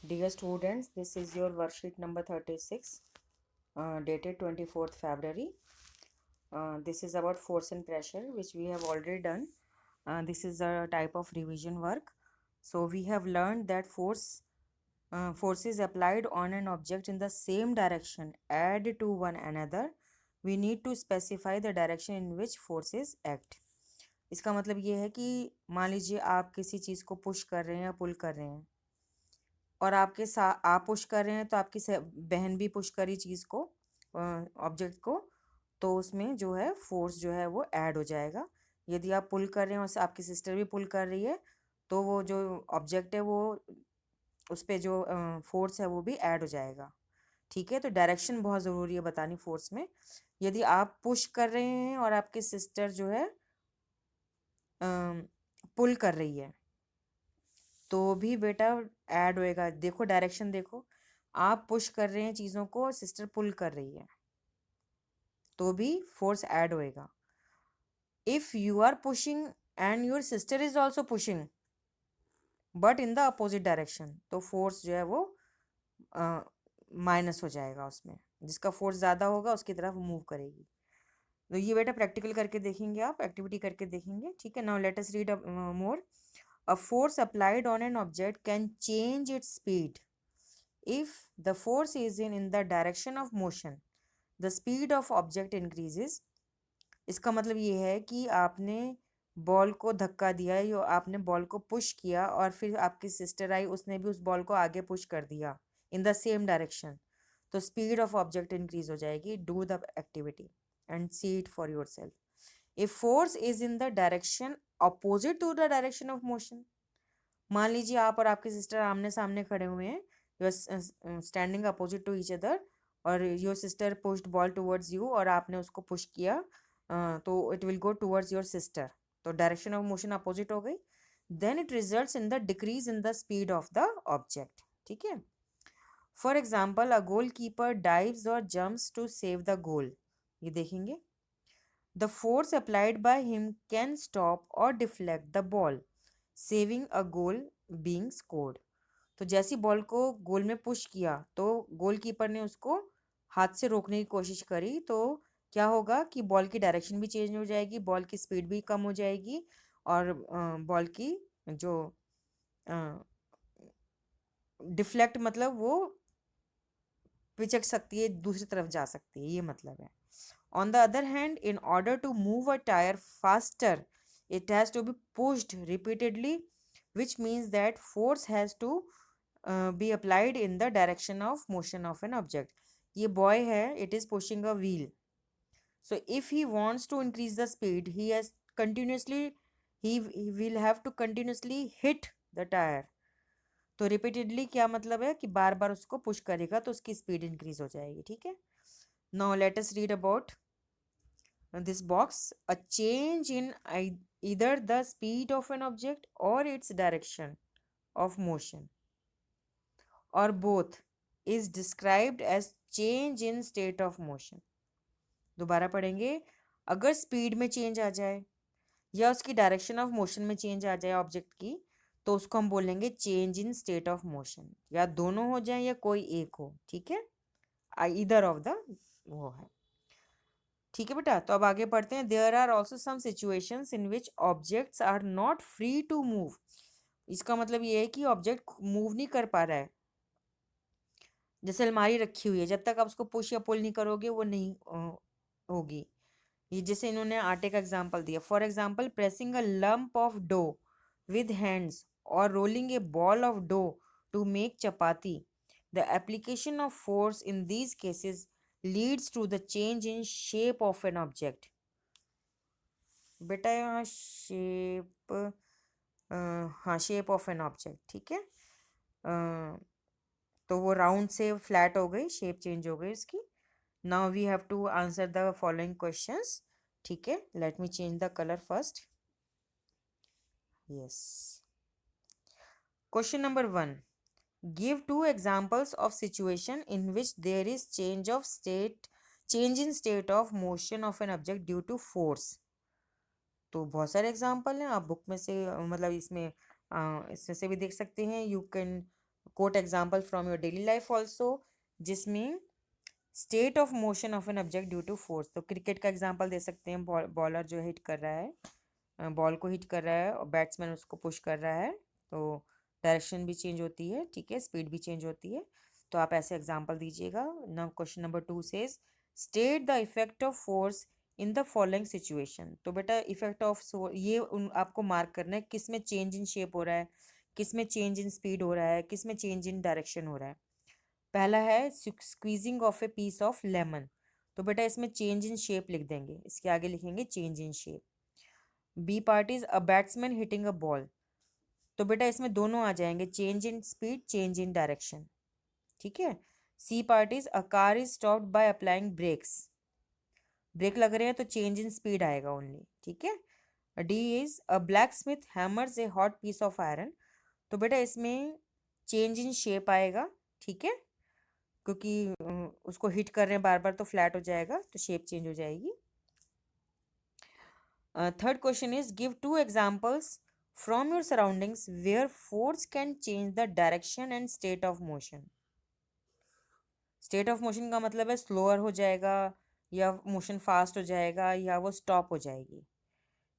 Dear students, this is your worksheet number 36, dated 24th February. This is about force and pressure, which we have already done. This is a type of revision work. So we have learned that forces applied on an object in the same direction add to one another. We need to specify the direction in which forces act. इसका मतलब ये है कि मान लीजिए आप किसी चीज़ को पुश कर रहे हैं या पुल कर रहे हैं, और आपके साथ आप पुश कर रहे हैं तो आपकी बहन भी पुश करी चीज़ को, ऑब्जेक्ट को, तो उसमें जो है फोर्स जो है वो ऐड हो जाएगा। यदि आप पुल कर रहे हैं और आपकी सिस्टर भी पुल कर रही है तो वो जो ऑब्जेक्ट है वो उस पर जो फोर्स है वो भी ऐड हो जाएगा। ठीक है, तो डायरेक्शन बहुत ज़रूरी है बतानी फोर्स में। यदि आप पुश कर रहे हैं और आपकी सिस्टर जो है पुल कर रही है तो भी बेटा ऐड होएगा। देखो डायरेक्शन देखो, आप पुश कर रहे हैं चीज़ों को, सिस्टर पुल कर रही है, तो भी फोर्स ऐड होएगा। If you are pushing and your sister is also pushing but in the opposite direction, तो फोर्स जो है वो माइनस हो जाएगा, उसमें जिसका फोर्स ज़्यादा होगा उसकी तरफ मूव करेगी। तो ये बेटा प्रैक्टिकल करके देखेंगे, आप एक्टिविटी करके देखेंगे। ठीक है, now let us read more. A force applied on an object can change its speed if the force is in the direction of motion, the speed of object increases. इसका मतलब ये है कि आपने बॉल को धक्का दिया या आपने बॉल को पुश किया और फिर आपकी सिस्टर आई, उसने भी उस बॉल को आगे पुश कर दिया इन द सेम डायरेक्शन, तो स्पीड ऑफ ऑब्जेक्ट इंक्रीज हो जाएगी। Do the activity and see it for yourself. If force is in the direction opposite to the direction of motion, मान लीजिए आप और आपकी सिस्टर आमने सामने खड़े हुए हैं, you are standing opposite to each other, और your sister pushed ball towards you और आपने उसको पुश किया, तो it will go towards your sister, तो डायरेक्शन ऑफ मोशन अपोजिट हो गई। Then it results in the decrease in the speed of the object. ठीक है, for example a goalkeeper dives और jumps to save the goal. ये देखेंगे, the force applied by him can stop और deflect the ball, saving a goal being scored. तो जैसी ball को गोल में पुश किया तो गोलकीपर ने उसको हाथ से रोकने की कोशिश करी, तो क्या होगा कि बॉल की डायरेक्शन भी चेंज हो जाएगी, बॉल की स्पीड भी कम हो जाएगी, और बॉल की जो डिफ्लेक्ट मतलब वो पिचक सकती है, दूसरी तरफ जा सकती है, ये मतलब है। On the other hand, in order to move a tire faster, it has to be pushed repeatedly, which means that force has to be applied in the direction of motion of an object. ये boy है, it is pushing a wheel. So if he wants to increase the speed, he will have to continuously hit the tire. तो repeatedly क्या मतलब है कि बार बार उसको push करेगा तो उसकी स्पीड इंक्रीज हो जाएगी। ठीक है, now let us read about this box. A change in either the speed of an object or its direction of motion or both is described as change in state of motion. दोबारा पढ़ेंगे, अगर speed में change आ जाए या उसकी direction of motion में change आ जाए object की, तो उसको हम बोलेंगे change in state of motion, या दोनों हो जाए या कोई एक हो। ठीक है, इधर ऑफ द वो है। ठीक है बेटा, तो अब आगे पढ़ते हैं। There are also some situations in which objects are not free to move. इसका मतलब ये है कि ऑब्जेक्ट मूव नहीं कर पा रहा है, जैसे अलमारी रखी हुई है, जब तक आप उसको पुश या पुल नहीं करोगे वो नहीं होगी। ये जैसे इन्होंने आटे का एग्जाम्पल दिया, for example pressing a lump of dough with hands और rolling a ball of dough to make chapati. The application of force in these cases leads to the change in shape of an object. बेटा यहाँ shape, हाँ shape of an object. ठीक है, तो वो round से flat हो गई, शेप चेंज हो गई उसकी। Now we have to answer the following questions. ठीक है, let me change the colour first. Yes, question number 1, give 2 examples of situation in which there is change in state of motion of an object due to force. तो बहुत सारे example हैं, आप book में से मतलब इसमें से भी देख सकते हैं। You can quote example from your daily life also, जिसमें state of motion of an object due to force. तो क्रिकेट का एग्जाम्पल दे सकते हैं, बॉलर जो हिट कर रहा है, बॉल को हिट कर रहा है और बैट्समैन उसको पुश कर रहा है, तो डायरेक्शन भी चेंज होती है, ठीक है, स्पीड भी चेंज होती है। तो आप ऐसे एग्जाम्पल दीजिएगा। Now question number 2 says state the effect of force in the following situation. तो बेटा इफेक्ट ऑफ ये आपको मार्क करना है, किस में चेंज इन शेप हो रहा है, किस में चेंज इन स्पीड हो रहा है, किस में चेंज इन डायरेक्शन हो रहा है। पहला है squeezing of a piece of lemon. तो बेटा इसमें चेंज इन शेप लिख देंगे, इसके आगे लिखेंगे change in shape. B part is a batsman hitting a ball. तो बेटा इसमें दोनों आ जाएंगे, change in speed, change in direction, ठीक है। C part is a car is stopped by applying brakes. Brake लग रहे हैं तो चेंज इन स्पीड आएगा ओनली, ठीक है। D is a blacksmith hammers a hot piece of iron. तो बेटा इसमें चेंज इन शेप आएगा, ठीक है, क्योंकि उसको हिट कर रहे हैं बार बार तो फ्लैट हो जाएगा, तो शेप चेंज हो जाएगी। Third question is give two examples from your surroundings where force can change the direction and state of motion. State of motion का मतलब है स्लोअर हो जाएगा, या मोशन फास्ट हो जाएगा, या वो स्टॉप हो जाएगी,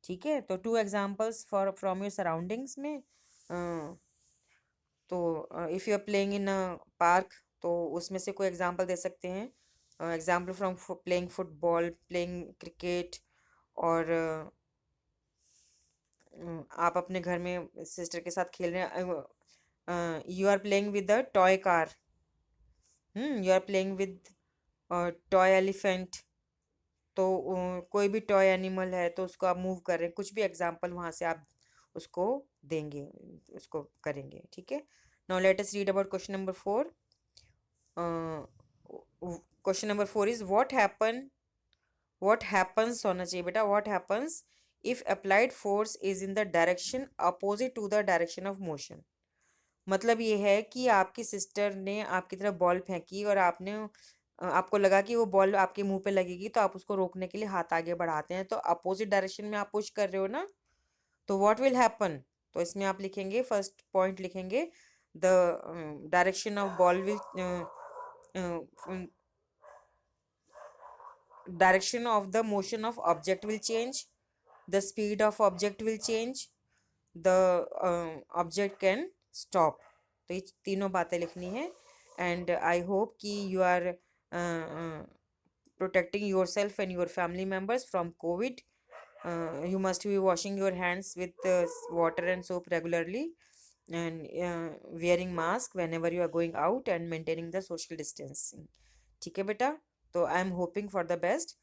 ठीक है। तो two examples for from your surroundings में, तो if you are playing in a park, तो उसमें से कोई एग्जांपल दे सकते हैं, example from playing football, playing cricket, और आप अपने घर में सिस्टर के साथ खेल रहे हैं, you are playing with the toy car, you are playing with toy elephant. तो कोई भी टॉय एनिमल है तो उसको आप मूव कर रहे हैं, कुछ भी एग्जांपल वहाँ से आप उसको देंगे, उसको करेंगे, ठीक है। Now let us read about question number 4। Question number 4 is what happens होना चाहिए बेटा, what happens if applied force is in the direction opposite to the direction of motion. मतलब ये है कि आपकी सिस्टर ने आपकी तरफ बॉल फेंकी और आपको लगा कि वो बॉल आपके मुंह पे लगेगी, तो आप उसको रोकने के लिए हाथ आगे बढ़ाते हैं, तो अपोजिट डायरेक्शन में आप पुश कर रहे हो ना, तो व्हाट विल हैपन। तो इसमें आप लिखेंगे, फर्स्ट पॉइंट लिखेंगे the direction of ball will, direction of the motion of object will change, the speed of object will change, the object can stop। तो ये तीनों बातें लिखनी है। एंड आई होप कि you are protecting yourself and your family members from COVID. You must be washing your hands with water and soap regularly, and wearing mask whenever you are going out and maintaining the social distancing, ठीक है बेटा। तो I am hoping for the best.